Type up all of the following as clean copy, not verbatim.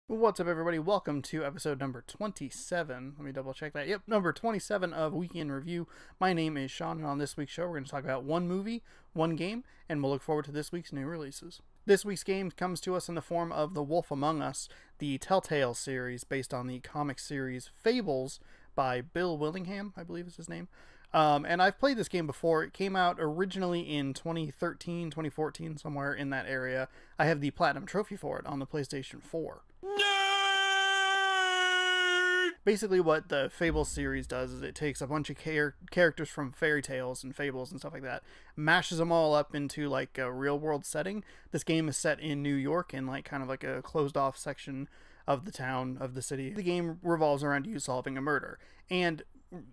What's up, everybody? Welcome to episode number 27. Let me double check that. Yep, number 27 of Weekend Review. My name is Sean, and on this week's show, we're going to talk about one movie, one game, and we'll look forward to this week's new releases. This week's game comes to us in the form of The Wolf Among Us, the Telltale series based on the comic series Fables by Bill Willingham, I believe is his name. And I've played this game before. It came out originally in 2013, 2014, somewhere in that area. I have the Platinum Trophy for it on the PlayStation 4. Basically what the Fables series does is it takes a bunch of characters from fairy tales and fables and stuff like that, mashes them all up into like a real world setting. This game is set in New York in like kind of like a closed off section of the town, of the city. The game revolves around you solving a murder. And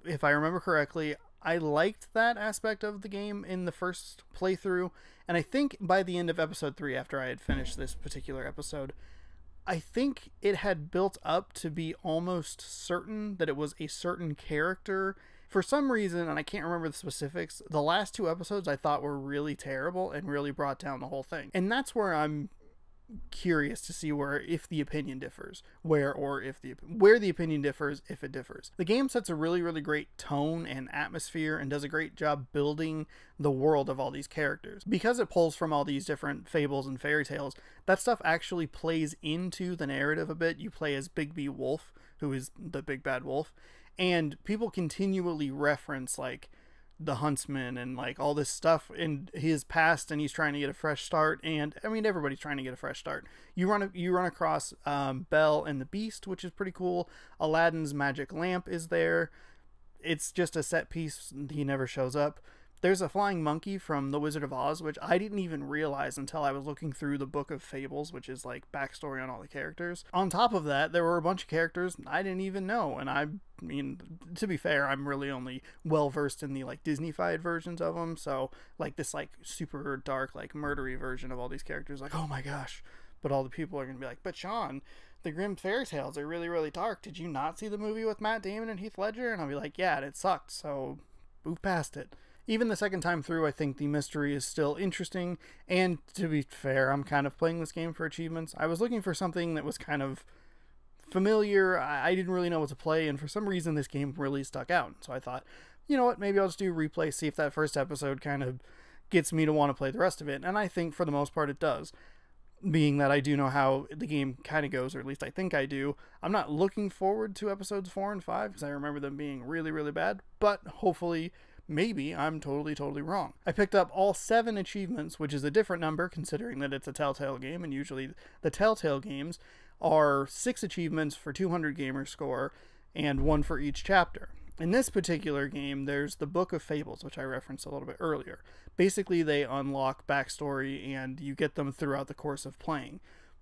if I remember correctly, I liked that aspect of the game in the first playthrough, and I think by the end of episode 3, after I had finished this particular episode, I think it had built up to be almost certain that it was a certain character. For some reason, and I can't remember the specifics, the last 2 episodes I thought were really terrible and really brought down the whole thing. And that's where I'm curious to see if the opinion differs, where the opinion differs, if it differs. The game sets a really great tone and atmosphere and does a great job building the world of all these characters. Because it pulls from all these different fables and fairy tales, that stuff actually plays into the narrative a bit. You play as Bigby Wolf, who is the big bad wolf, and people continually reference like the huntsman and like all this stuff in his past, and he's trying to get a fresh start. And I mean, everybody's trying to get a fresh start. You run across Belle and the Beast, which is pretty cool. Aladdin's magic lamp is there. It's just a set piece. He never shows up. There's a flying monkey from The Wizard of Oz, which I didn't even realize until I was looking through the Book of Fables, which is like backstory on all the characters. On top of that, there were a bunch of characters I didn't even know, and I mean, to be fair, I'm really only well versed in the like Disney-fied versions of them, so like this like super dark like murdery version of all these characters, like, oh my gosh. But all the people are gonna be like, but Sean, the Grimm fairy tales are really dark. Did you not see the movie with Matt Damon and Heath Ledger? And I'll be like, yeah, and it sucked, so move past it. Even the second time through, I think the mystery is still interesting, and to be fair, I'm kind of playing this game for achievements. I was looking for something that was kind of familiar. I didn't really know what to play, and for some reason this game really stuck out. So I thought, you know what, maybe I'll just do replay, see if that first episode kind of gets me to want to play the rest of it, and I think for the most part it does. Being that I do know how the game kind of goes, or at least I think I do, I'm not looking forward to episodes 4 and 5, because I remember them being really bad, but hopefully maybe I'm totally wrong. I picked up all 7 achievements, which is a different number considering that it's a Telltale game, and usually the Telltale games are 6 achievements for 200 gamer score and 1 for each chapter. In this particular game, there's the Book of Fables, which I referenced a little bit earlier. Basically, they unlock backstory and you get them throughout the course of playing.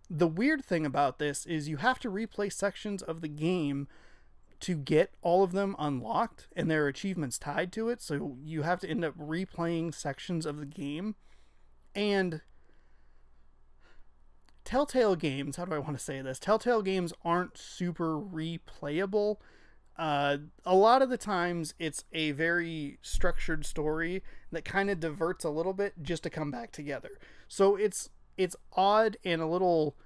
The weird thing about this is you have to replay sections of the game to get all of them unlocked, and there are achievements tied to it, so you have to end up replaying sections of the game. And Telltale games, how do I want to say this? Telltale games aren't super replayable. A lot of the times it's a very structured story that kind of diverts a little bit just to come back together. So it's odd and a little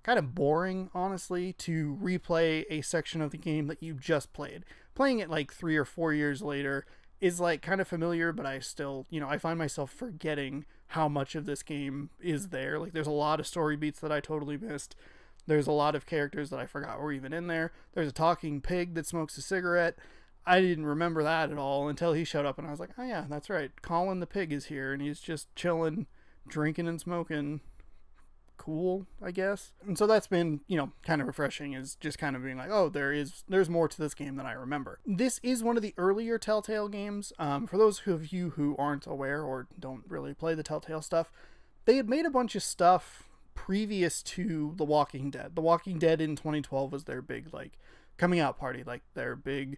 kind of boring, honestly, to replay a section of the game that you just played. Playing it like 3 or 4 years later is like kind of familiar, but I still, I find myself forgetting how much of this game is there. Like, there's a lot of story beats that I totally missed. There's a lot of characters that I forgot were even in there. There's a talking pig that smokes a cigarette. I didn't remember that at all until he showed up, and I was like, oh yeah, that's right. Colin the pig is here, and he's just chilling, drinking and smoking. Cool, I guess. And so that's been, kind of refreshing, is just kind of being like, oh, there's more to this game than I remember. This is one of the earlier Telltale games. For those of you who aren't aware or don't really play the Telltale stuff, they had made a bunch of stuff previous to The Walking Dead. The Walking Dead in 2012 was their big, like, coming out party, like their big,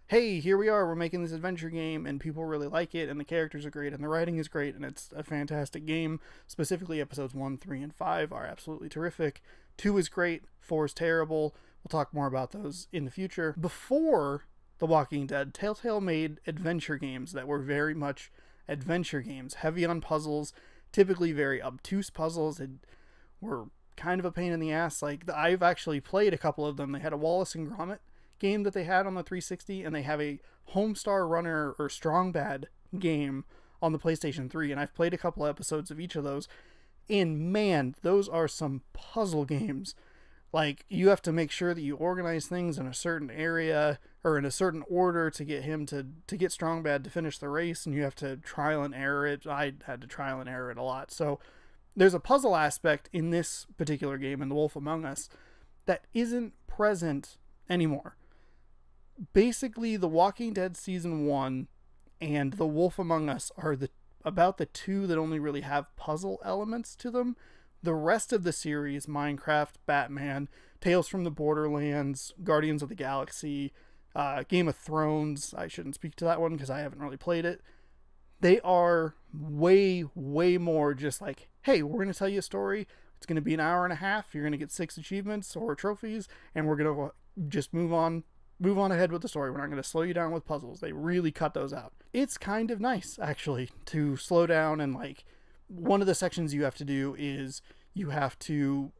hey, here we are, we're making this adventure game, and people really like it, and the characters are great, and the writing is great, and it's a fantastic game. Specifically, episodes 1, 3, and 5 are absolutely terrific. 2 is great, 4 is terrible. We'll talk more about those in the future. Before The Walking Dead, Telltale made adventure games that were very much adventure games, heavy on puzzles, typically very obtuse puzzles. It were kind of a pain in the ass. Like, I've actually played a couple of them. They had a Wallace and Gromit game that they had on the 360, and they have a Homestar Runner or Strong Bad game on the PlayStation 3, and I've played a couple episodes of each of those, and man, those are some puzzle games. Like, you have to make sure that you organize things in a certain area or in a certain order to get him to get Strong Bad to finish the race, and you have to trial and error it. I had to trial and error it a lot. So there's a puzzle aspect in this particular game, in The Wolf Among Us, that isn't present anymore. Basically, The Walking Dead Season 1 and The Wolf Among Us are about the two that only really have puzzle elements to them. The rest of the series, Minecraft, Batman, Tales from the Borderlands, Guardians of the Galaxy, Game of Thrones, I shouldn't speak to that one because I haven't really played it. They are way, way more just like, hey, we're going to tell you a story. It's going to be an hour and a half. You're going to get 6 achievements or trophies, and we're going to just move on ahead with the story. We're not going to slow you down with puzzles. They really cut those out. It's kind of nice, actually, to slow down, and like, one of the sections you have to do is you have to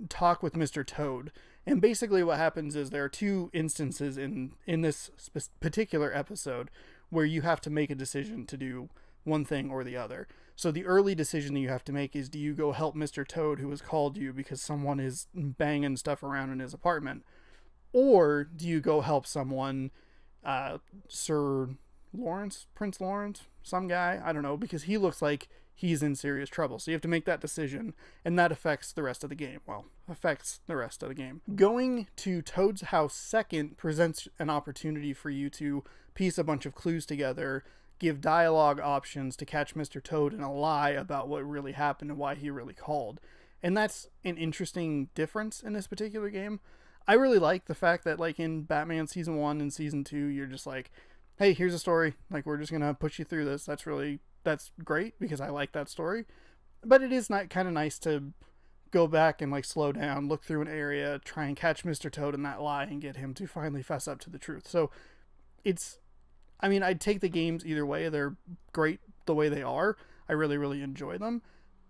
talk with Mr. Toad. And basically what happens is there are 2 instances in this particular episode where you have to make a decision to do one thing or the other. So the early decision that you have to make is, do you go help Mr. Toad, who has called you because someone is banging stuff around in his apartment? Or do you go help someone, Sir Lawrence, Prince Lawrence, some guy, I don't know, because he looks like he's in serious trouble. So you have to make that decision, and that affects the rest of the game. Well, affects the rest of the game. Going to Toad's house second presents an opportunity for you to piece a bunch of clues together, give dialogue options to catch Mr. Toad in a lie about what really happened and why he really called. And that's an interesting difference in this particular game. I really like the fact that, like, in Batman Season 1 and Season 2, you're just like, hey, here's a story. Like, we're just going to push you through this. That's great because I like that story. But it is not kind of nice to go back and, like, slow down, look through an area, try and catch Mr. Toad in that lie and get him to finally fess up to the truth. So I'd take the games either way. They're great the way they are. I really, really enjoy them.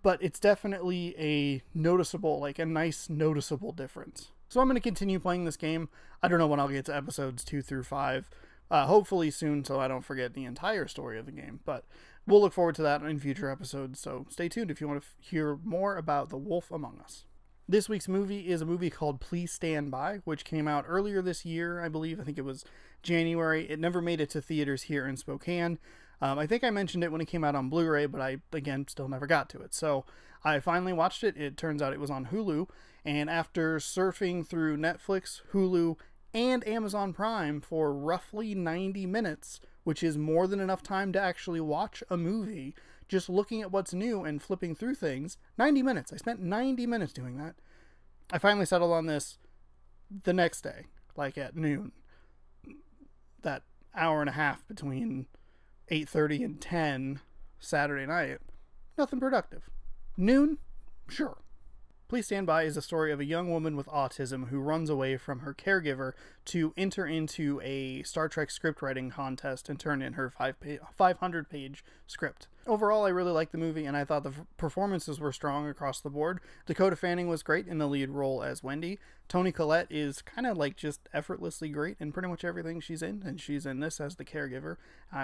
But it's definitely a nice noticeable difference. So I'm going to continue playing this game. I don't know when I'll get to episodes 2 through 5. Hopefully soon, so I don't forget the entire story of the game. But we'll look forward to that in future episodes, so stay tuned if you want to hear more about The Wolf Among Us. This week's movie is a movie called Please Stand By, which came out earlier this year, I believe. I think it was January. It never made it to theaters here in Spokane. I think I mentioned it when it came out on Blu-ray, but I, again, still never got to it. So I finally watched it. It turns out it was on Hulu, and after surfing through Netflix, Hulu, and Amazon Prime for roughly 90 minutes, which is more than enough time to actually watch a movie, just looking at what's new and flipping through things. 90 minutes. I spent 90 minutes doing that. I finally settled on this the next day, like at noon. That hour and a half between 8:30 and 10 Saturday night. Nothing productive. Noon? Sure. Please Stand By is a story of a young woman with autism who runs away from her caregiver to enter into a Star Trek script writing contest and turn in her 500-page script. Overall, I really liked the movie, and I thought the performances were strong across the board. Dakota Fanning was great in the lead role as Wendy. Toni Collette is kind of like just effortlessly great in pretty much everything she's in, and she's in this as the caregiver,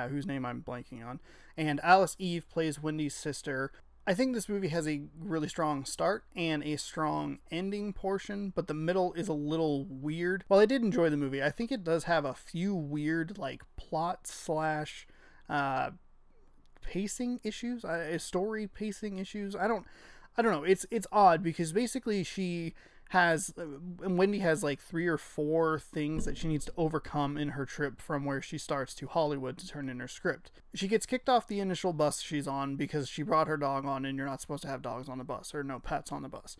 whose name I'm blanking on. And Alice Eve plays Wendy's sister. I think this movie has a really strong start and a strong ending portion, but the middle is a little weird. While I did enjoy the movie, I think it does have a few weird, like, plot slash pacing issues, story pacing issues. I don't know. It's odd because basically Wendy has like 3 or 4 things that she needs to overcome in her trip from where she starts to Hollywood to turn in her script. She gets kicked off the initial bus she's on because she brought her dog on, and you're not supposed to have dogs on the bus, or no pets on the bus,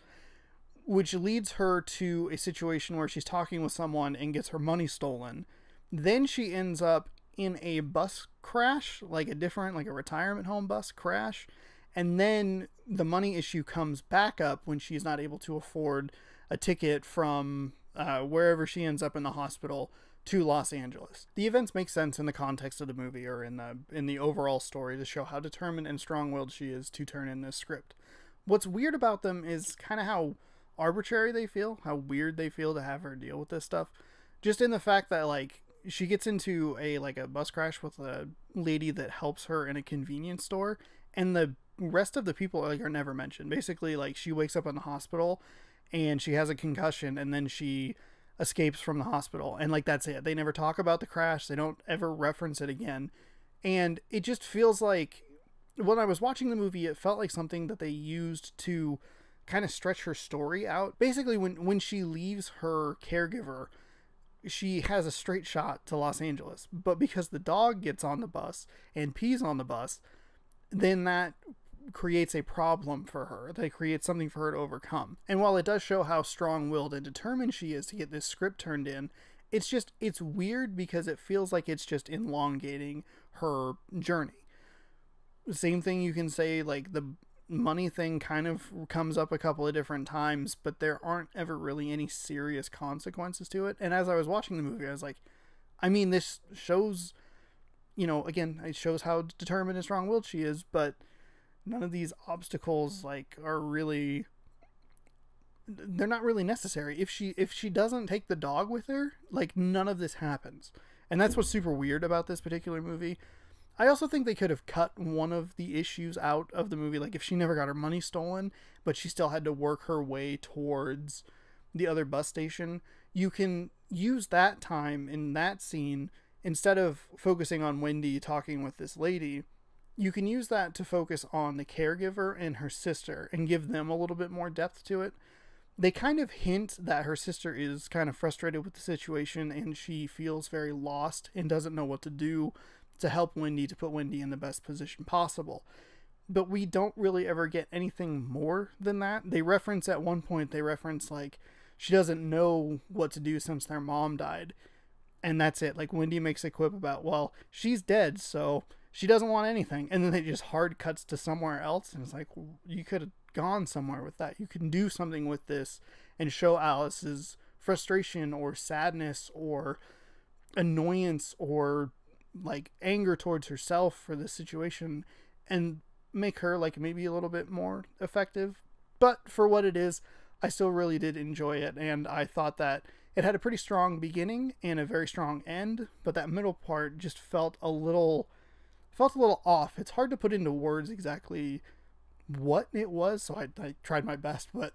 which leads her to a situation where she's talking with someone and gets her money stolen. Then she ends up in a bus crash, like a retirement home bus crash, and then the money issue comes back up when she's not able to afford a ticket from wherever she ends up in the hospital to Los Angeles. The events make sense in the context of the movie, or in the overall story, to show how determined and strong-willed she is to turn in this script. What's weird about them is kind of how arbitrary they feel, how weird they feel to have her deal with this stuff. Just in the fact that like she gets into a bus crash with a lady that helps her in a convenience store, and the rest of the people are never mentioned. Basically, like she wakes up in the hospital and she has a concussion, and then she escapes from the hospital, and like that's it. They never talk about the crash. They don't ever reference it again. And it just feels like when I was watching the movie, it felt like something that they used to kind of stretch her story out. Basically, when she leaves her caregiver, she has a straight shot to Los Angeles. But because the dog gets on the bus and pees on the bus, then that creates a problem for her. That creates something for her to overcome. And while it does show how strong-willed and determined she is to get this script turned in, it's weird because it feels like it's just elongating her journey. Same thing you can say, like the money thing kind of comes up a couple of different times, but there aren't ever really any serious consequences to it. And as I was watching the movie, I was like, I mean, this shows, again, it shows how determined and strong-willed she is, but none of these obstacles are really, they're not really necessary. If she doesn't take the dog with her, none of this happens. And that's what's super weird about this particular movie. I also think they could have cut one of the issues out of the movie. Like if she never got her money stolen, but she still had to work her way towards the other bus station, you can use that time in that scene, instead of focusing on Wendy talking with this lady, you can use that to focus on the caregiver and her sister and give them a little bit more depth to it. They kind of hint that her sister is kind of frustrated with the situation and she feels very lost and doesn't know what to do to help Wendy, to put Wendy in the best position possible. But we don't really ever get anything more than that. They reference at one point, she doesn't know what to do since their mom died. And that's it. Like Wendy makes a quip about, well, she's dead, so she doesn't want anything. And then it just hard cuts to somewhere else. And it's like, well, you could have gone somewhere with that. You can do something with this and show Alice's frustration or sadness or annoyance or anger towards herself for this situation and make her maybe a little bit more effective. But for what it is, I still really did enjoy it, and I thought that it had a pretty strong beginning and a very strong end, but that middle part just felt a little off. It's hard to put into words exactly what it was, so I tried my best, but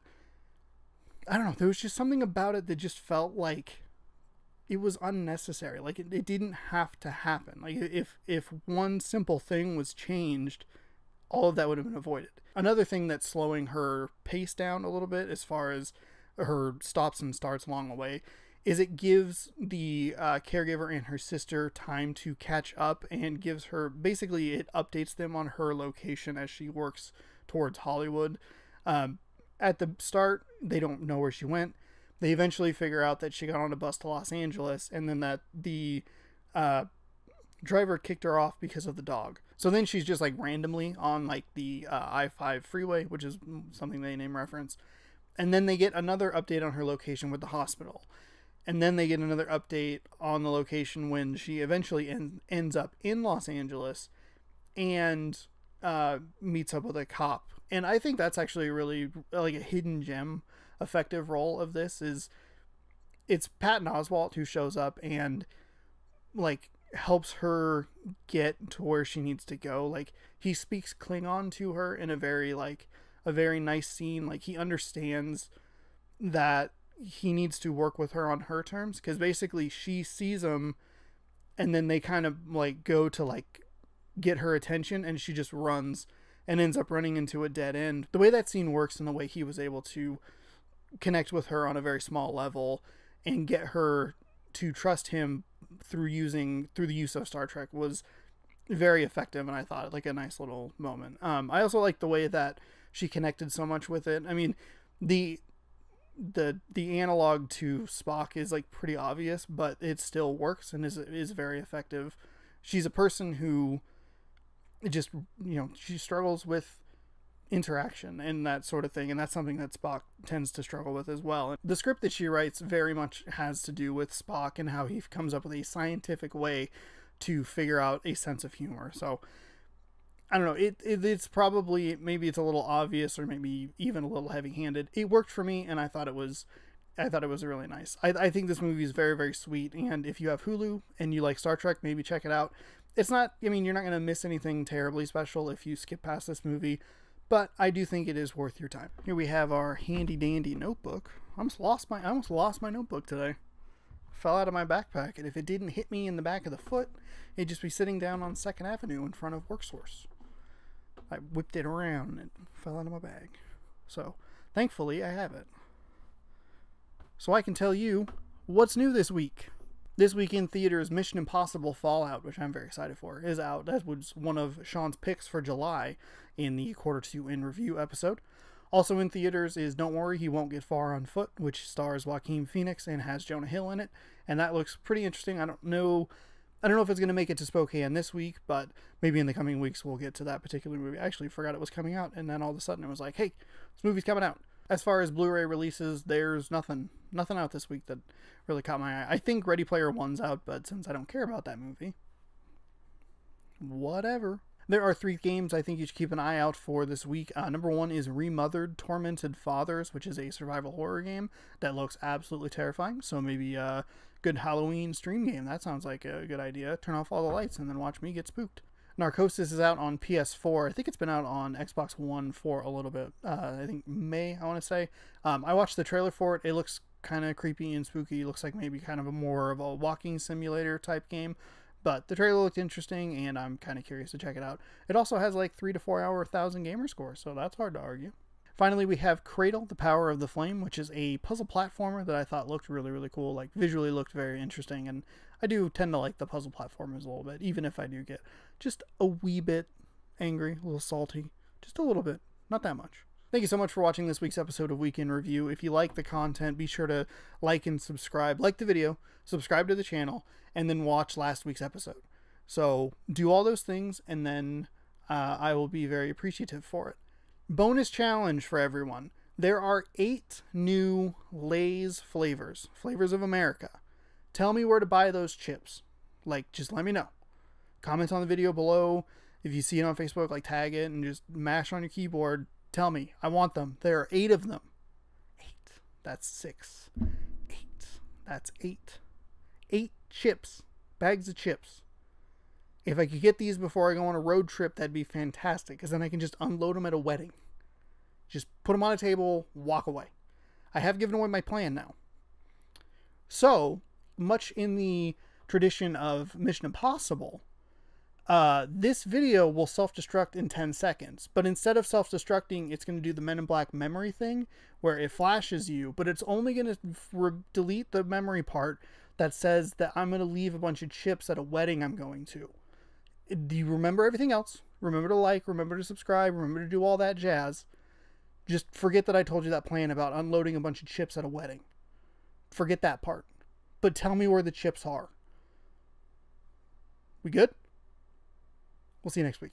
I don't know, there was just something about it that just felt like it was unnecessary. It didn't have to happen. If one simple thing was changed, all of that would have been avoided. Another thing that's slowing her pace down a little bit as far as her stops and starts along the way is it gives the caregiver and her sister time to catch up, and gives her, basically it updates them on her location as she works towards Hollywood. At the start, they don't know where she went. They eventually figure out that she got on a bus to Los Angeles, and then that the driver kicked her off because of the dog. So then she's just randomly on the I-5 freeway, which is something they name reference. And then they get another update on her location with the hospital. And then they get another update on the location when she eventually ends up in Los Angeles and meets up with a cop. And I think that's actually really a hidden gem effective role of this. Is it's Patton Oswalt who shows up and helps her get to where she needs to go. He speaks Klingon to her in a very nice scene. He understands that he needs to work with her on her terms, because basically she sees him and then they kind of go to get her attention, and she just runs and ends up running into a dead end. The way that scene works and the way he was able to connect with her on a very small level and get her to trust him through the use of Star Trek was very effective, and I thought a nice little moment. I also like the way that she connected so much with it. I mean, the analog to Spock is pretty obvious, but it still works and is very effective. She's a person who just, she struggles with interaction and that sort of thing, and that's something that Spock tends to struggle with as well. And the script that she writes very much has to do with Spock and how he comes up with a scientific way to figure out a sense of humor. So I don't know. It's probably, maybe it's a little obvious or maybe even a little heavy-handed. It worked for me, and I thought it was really nice. I think this movie is very, very sweet, and if you have Hulu and you like Star Trek, maybe check it out. It's not, I mean, you're not going to miss anything terribly special if you skip past this movie, but I do think it is worth your time. Here we have our handy dandy notebook. I almost lost my notebook today. Fell out of my backpack, and if it didn't hit me in the back of the foot, it'd just be sitting down on 2nd Avenue in front of WorkSource. I whipped it around and it fell out of my bag. So, thankfully, I have it. So I can tell you what's new this week. This week in theaters, Mission Impossible Fallout, which I'm very excited for, is out. That was one of Sean's picks for July in the Quarter 2 in Review episode. Also in theaters is Don't Worry, He Won't Get Far on Foot, which stars Joaquin Phoenix and has Jonah Hill in it. And that looks pretty interesting. I don't know if it's going to make it to Spokane this week, but maybe in the coming weeks we'll get to that particular movie. I actually forgot it was coming out, and then all of a sudden it was like, hey, this movie's coming out. As far as Blu-ray releases, there's nothing out this week that really caught my eye. I think Ready Player One's out, but since I don't care about that movie, whatever. There are 3 games I think you should keep an eye out for this week. Number 1 is Remothered Tormented Fathers, which is a survival horror game that looks absolutely terrifying. So maybe a good Halloween stream game. That sounds like a good idea. Turn off all the lights and then watch me get spooked. Narcosis is out on PS4. I think it's been out on Xbox One for a little bit. I think May, I want to say. I watched the trailer for it. It looks kind of creepy and spooky. It looks like maybe kind of more of a walking simulator type game. But the trailer looked interesting, and I'm kind of curious to check it out. It also has like 3 to 4 hour 1,000 gamer score, so that's hard to argue. Finally, we have Cradle, The Power of the Flame, which is a puzzle platformer that I thought looked really, really cool. Like, visually looked very interesting, and I do tend to like the puzzle platformers a little bit, even if I do get just a wee bit angry, a little salty, just a little bit, not that much. Thank you so much for watching this week's episode of Week in Review. If you like the content, be sure to like and subscribe. Like the video, subscribe to the channel, and then watch last week's episode. So do all those things, and then I will be very appreciative for it. Bonus challenge for everyone. There are 8 new Lay's flavors of America. Tell me where to buy those chips. Like, just let me know. Comment on the video below. If you see it on Facebook, like, tag it and just mash on your keyboard. Tell me. I want them. There are 8 of them. 8. That's 6. 8. That's 8. 8 chips. Bags of chips. If I could get these before I go on a road trip, that'd be fantastic, because then I can just unload them at a wedding. Just put them on a table, walk away. I have given away my plan now. So, much in the tradition of Mission Impossible, this video will self-destruct in 10 seconds. But instead of self-destructing, it's going to do the Men in Black memory thing, where it flashes you, but it's only going to delete the memory part that says that I'm going to leave a bunch of chips at a wedding I'm going to. Do you remember everything else? Remember to like, remember to subscribe, remember to do all that jazz. Just forget that I told you that plan about unloading a bunch of chips at a wedding. Forget that part. But tell me where the chips are. We good? We'll see you next week.